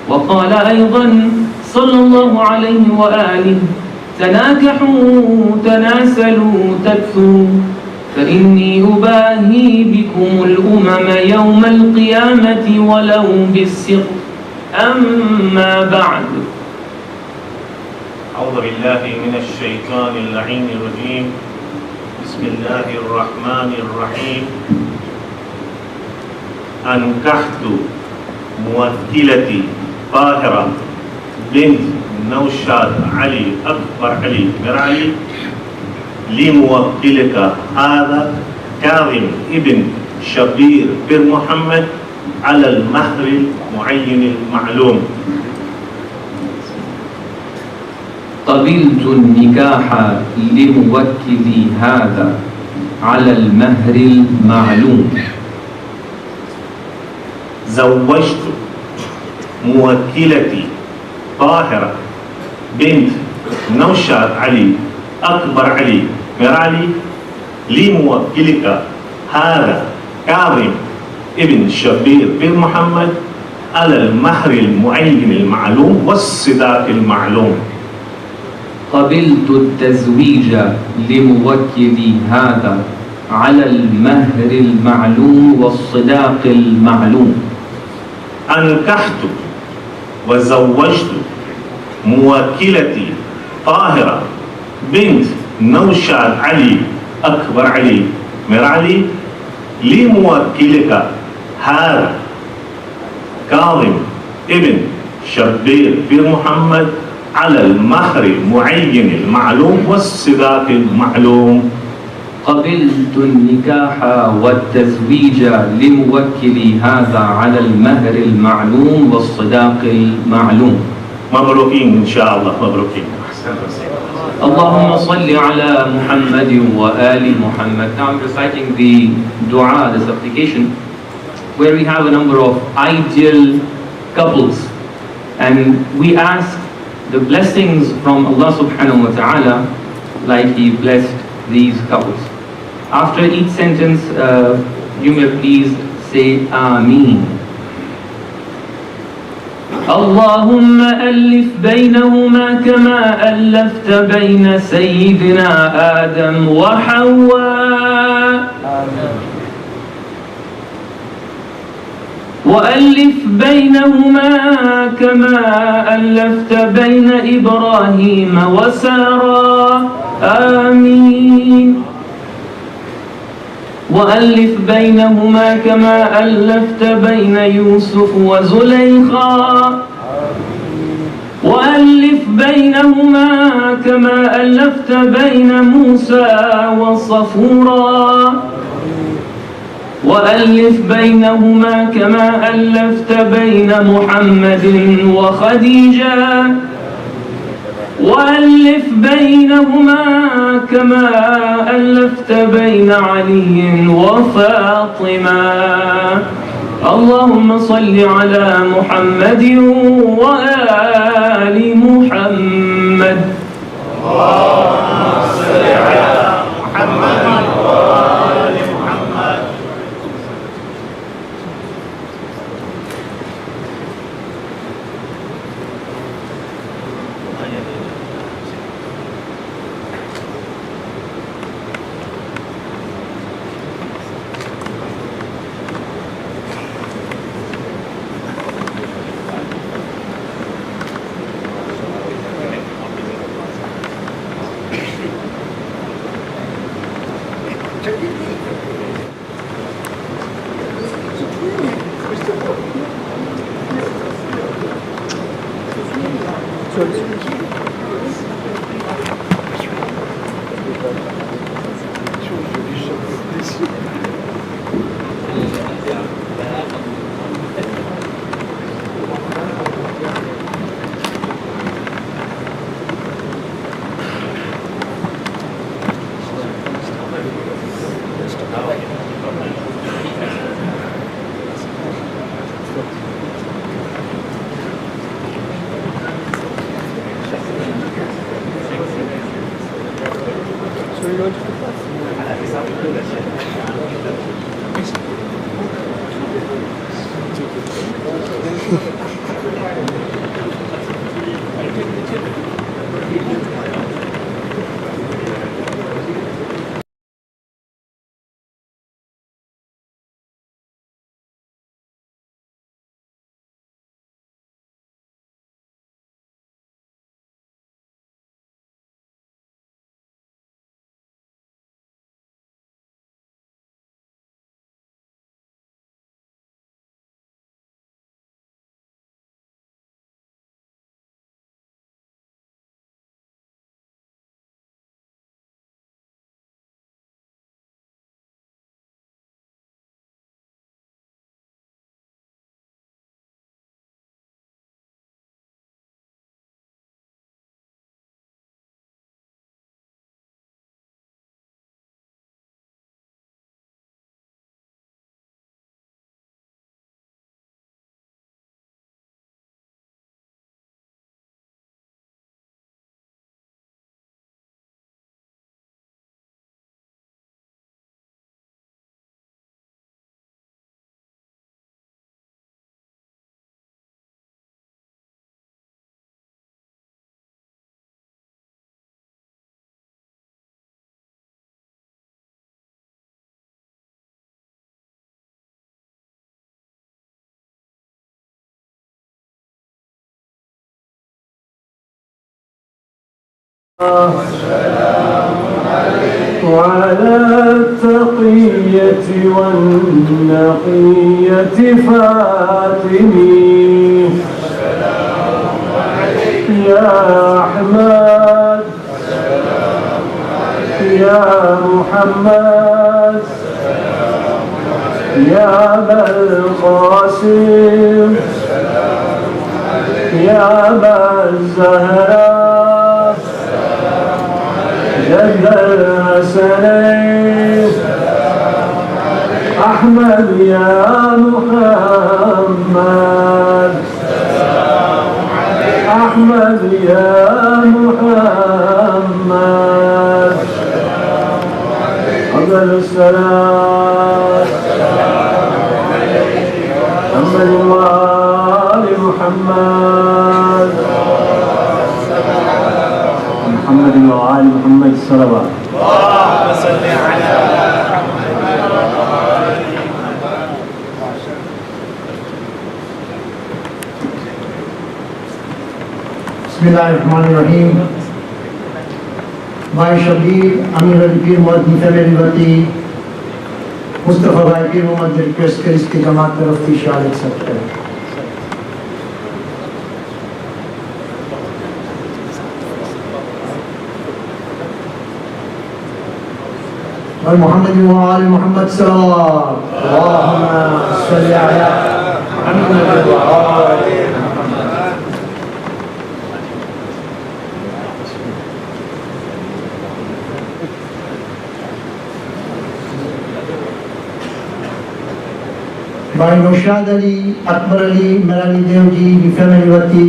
وقال أيضا صلى الله عليه وآله تناكحوا تناسلوا تكثروا فإني أباهي بكم الأمم يوم القيامة ولو بالسقط أما بعد أعوذ بالله من الشيطان اللعين الرجيم بسم الله الرحمن الرحيم أنكحت موكلتي طاهرة بنت نوشاد علي أكبر علي مرالي لموكلك هذا كاظم ابن شبير بيرمحمد على المهر المعين المعلوم قبلت النكاح لموكلي هذا على المهر المعلوم زوجت موكلتي طاهرة بنت نوشاد علي أكبر علي مرالي لموكلك هذا كاظم ابن شبير بن محمد على المهر المعين المعلوم والصداق المعلوم قبلت التزويج لموكلي هذا على المهر المعلوم والصداق المعلوم أنكحت وزوجت موكلتي طاهرة بنت نوشاد علي أكبر علي مرالي لموكلك هذا كاظم ابن شبير بن محمد على المهر المعين المعلوم والصداق المعلوم قبلت النكاح والتزويج لموكلي هذا على المهر المعلوم والصداق المعلوم مبروكين إن شاء الله مبروكين اللهم صل على محمد وآل محمد. Now I'm reciting the dua, the supplication, where we have a number of ideal couples, and we ask the blessings from Allah subhanahu wa ta'ala like He blessed these couples. After each sentence, you may please say Ameen. اللهم ألف بينهما كما ألفت بين سيدنا آدم وحواء وألف بينهما كما ألفت بين إبراهيم وسارة آمين وألف بينهما كما ألفت بين يوسف وزليخا وألف بينهما كما ألفت بين موسى وصفورا وألف بينهما كما ألفت بين محمد وخديجة وألف بينهما كما ألفت بين علي وفاطمة اللهم صل على محمد وآل محمد اللهم صل على محمد وآل محمد. وعلى التقية والنقية فاتني يا أحمد يا محمد يا أبا القاسم يا أبا الزهراء جد الحسنين أحمد يا محمد أحمد يا محمد أفضل السلام محمد وآل محمد محمد وآل محمد الصلوات اللهم صل على बिस्मिल्लाहिर्रहमानिर्रहीम। भाई शबीर अमीर अली पीर मोहम्मद फैमिली वती مصطفیٰ بھائی پیر محمد نے ریکویسٹ کر اس کی جماعت طرف کی شال ایکسپٹ کریں. اور محمد و آل محمد صلوات اللہم صلی علی محمد و آل محمد. بھائی نوشاد علی، اکبر علی، مرلی دیو جی کی فیملی وتی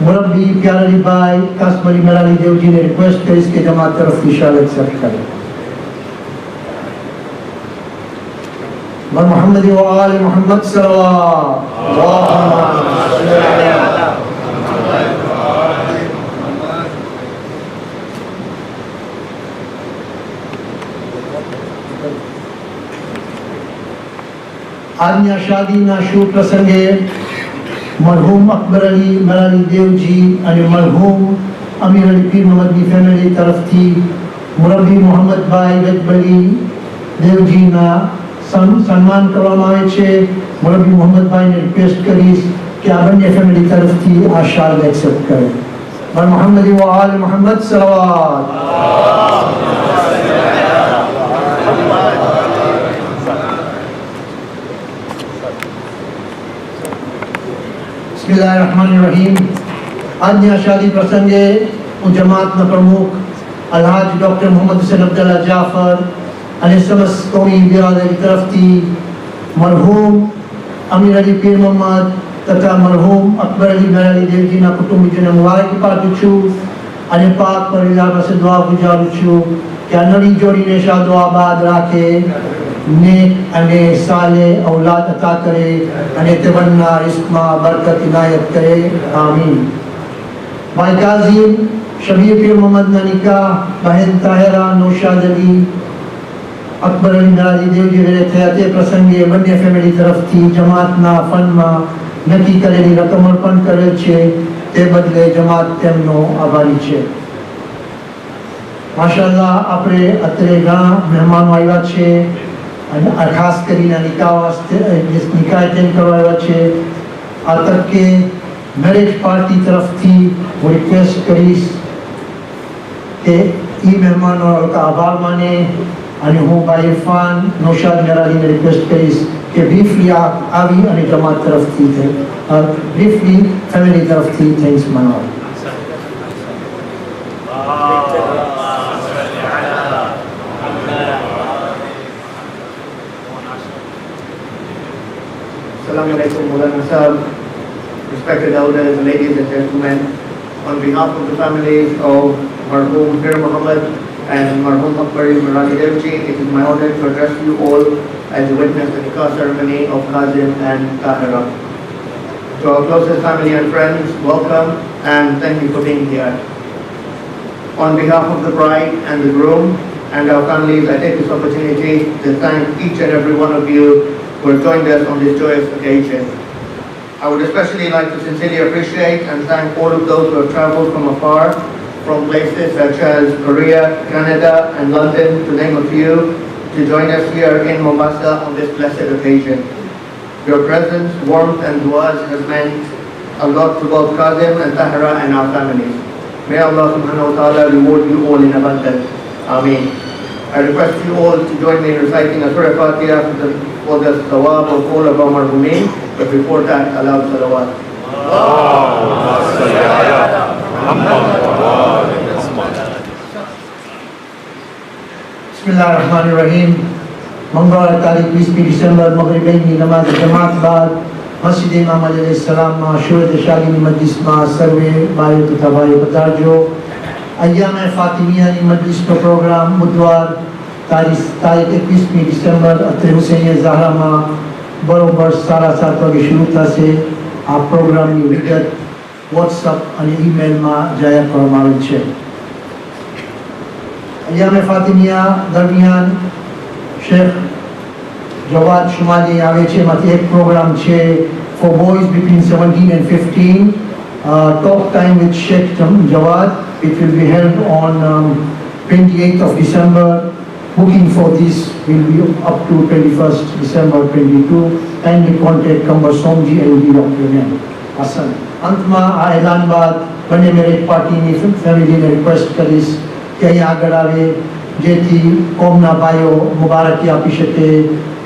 مربی پیار علی بھائی، قاسم علی مرلی دیو جی نے ریکویسٹ کر اس کے جماعت طرف کی شال ایکسپٹ کریں. محمد و آل محمد صلوات اللہم صلی علی آدمیہ شادی ناشور پرسنگے مرحوم اکبر علی مرلی دیو جی اور مرحوم امیر علی پیر محمد کی فیملی طرف تھی مربی محمد بھائی وجبلی دیو جی نا سنمان કરવામાં આવે છે. مربی محمد بھائی نے ریکویسٹ کری کہ آپ اپنی فیملی طرف تھی آشار ایکسپٹ کریں. اور محمد و آل محمد صلوات. بسم اللہ الرحمن الرحیم. آج یہاں شادی پرسنگے جماعت نا پرمکھ الحاج ڈاکٹر محمد حسین عبداللہ جعفر علیہ سمس قومی برادری کی طرف تھی مرحوم امیر علی پیر محمد تथा مرحوم اکبر علی مرلی دیو جی نا کٹمبی جن مبارک پاک چھو علی پاک پر علاقہ سے دعا گزارو چھو کہ نری جوڑی نے شاد و آباد راکھے نیک انے صالح اولاد عطا کرے انے تمنا رزق ما برکت عنایت کرے آمین. بھائی کاظم شبیر پیر محمد نا نکاح بہن طاہرہ نوشاد علی اکبر علی مرلی دیو جی میرے تھیاتے پرسنگے بننے فیملی طرف تھی جماعت نا فن ما نکی کریلی رقم ارپن کریل چھے تے بدلے جماعت تیمنو آباری چھے. ماشاءاللہ اپنے اترے گاں مہمان آئیوا چھے خاص کرینا نکاح واسطے جس نکاح تین کروائیوا چھے آتک کے میریج پارٹی طرف تھی وہ ریکویسٹ کریس کہ ای مہمان اور کا آبار مانے અને હું ભાઈ ઇરફાન નૌશાદ મેરાલીને રિક્વેસ્ટ કરીશ કે બ્રીફલી આવી અને જમાત તરફથી બ્રીફલી ફેમિલી તરફથી thanks મનાવો. Assalamu alaikum Maulana Sahab, respected elders, ladies and gentlemen. On behalf of the families of Marhum Pirmohamed and Marhum Akbar Merali, it is my honor to address you all as you witness the Nikkah ceremony of Kazim and Tahera. To our closest family and friends, welcome and thank you for being here. On behalf of the bride and the groom and our families, I take this opportunity to thank each and every one of you who have joined us on this joyous occasion. I would especially like to sincerely appreciate and thank all of those who have traveled from afar, from places such as Korea, Canada, and London, to name a few, to join us here in Mombasa on this blessed occasion. Your presence, warmth, and du'as has meant a lot to both Kazim and Tahera and our families. May Allah subhanahu wa ta'ala reward you all in abundance. Ameen. I request you all to join me in reciting a Surah Fatiha for the thawab of all of our marhumeen, but before that, aloud salawat. Bismillahirrahmanirrahim. منگل تاریخ 20 دسمبر مغربی نماز جماعت بعد مسجد امام علیہ السلام میں شورت شادی مجلس میں سروے بھائی تھا بھائی بتاجو ایام فاطمیہ مجلس کا پروگرام بدوار تاریخ 21 دسمبر اتر حسین زہرا میں برابر 7:30 بجے شروع تھا سے آپ پروگرام کی وگت واٹس اپ اور ای میل میں جایا فرماویل છે. ایام فاطمیہ درمیان شیخ جواد شمالی آوے چھے مت ایک پروگرام چھے for boys between 17 and 15 talk time with Sheikh Jawad. It will be held on 28th of December booking for this will be up to 21st December 22. Kindly contact Kambar Somji and the Dr. Hassan. अंतमा आ ऐलान बाद बने मेरे party ની family ને request કરીશ કે અહીં આગળ આવે જેથી કોમના ભાઈઓ મુબારકી આપી શકે.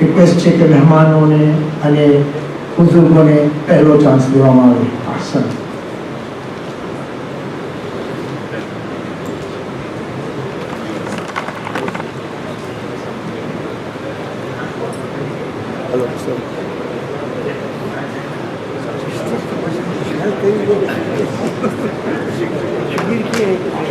રિક્વેસ્ટ છે કે મહેમાનોને અને બુઝુર્ગોને પહેલો ચાન્સ દેવામાં આવે. Hasan Shakir ki hai